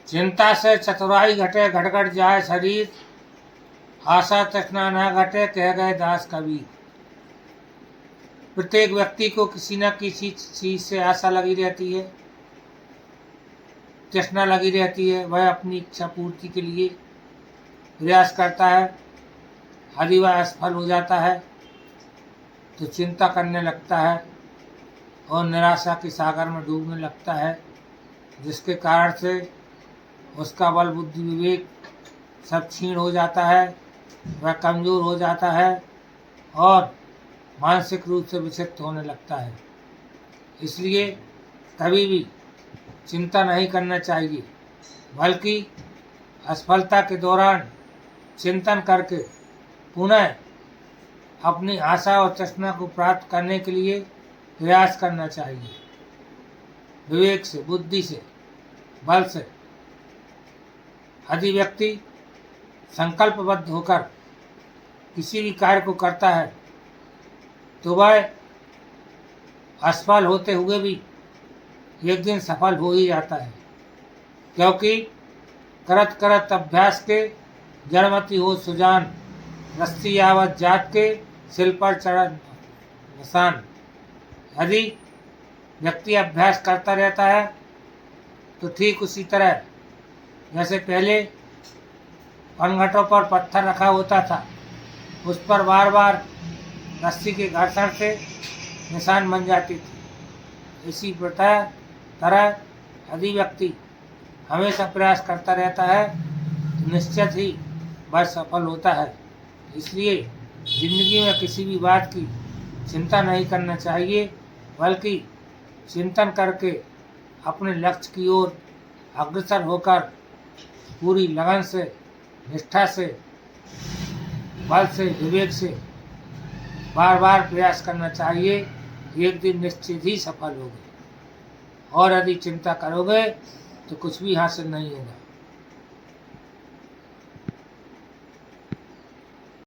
चिंता से चतुराई घटे, घट घट जाए शरीर, आशा तृष्णा न घटे, कह गए दास कबीर। प्रत्येक व्यक्ति को किसी न किसी चीज से आशा लगी रहती है, तृष्णा लगी रहती है। वह अपनी इच्छा पूर्ति के लिए प्रयास करता है। यदि वह असफल हो जाता है तो चिंता करने लगता है और निराशा के सागर में डूबने लगता है, जिसके कारण से उसका बल बुद्धि विवेक सब क्षीण हो जाता है, वह कमज़ोर हो जाता है और मानसिक रूप से विचलित होने लगता है। इसलिए कभी भी चिंता नहीं करना चाहिए, बल्कि असफलता के दौरान चिंतन करके पुनः अपनी आशा और तृष्णा को प्राप्त करने के लिए प्रयास करना चाहिए। विवेक से, बुद्धि से, बल से। यदि व्यक्ति संकल्पबद्ध होकर किसी भी कार्य को करता है तो वह असफल होते हुए भी एक दिन सफल हो ही जाता है, क्योंकि करत करत अभ्यास के जड़मति हो सुजान, रस्सी यावत जात के सिल पर चढ़ा निशान। यदि व्यक्ति अभ्यास करता रहता है तो ठीक उसी तरह जैसे पहले पनघटों पर पत्थर रखा होता था, उस पर बार बार रस्सी के घर्षण से निशान बन जाती थी। इसी तरह यदि व्यक्ति हमेशा प्रयास करता रहता है तो निश्चित ही वह सफल होता है। इसलिए जिंदगी में किसी भी बात की चिंता नहीं करना चाहिए, बल्कि चिंतन करके अपने लक्ष्य की ओर अग्रसर होकर पूरी लगन से, निष्ठा से, बल से, विवेक से बार बार प्रयास करना चाहिए। एक दिन निश्चित ही सफल होगे, और यदि चिंता करोगे तो कुछ भी हासिल नहीं होगा।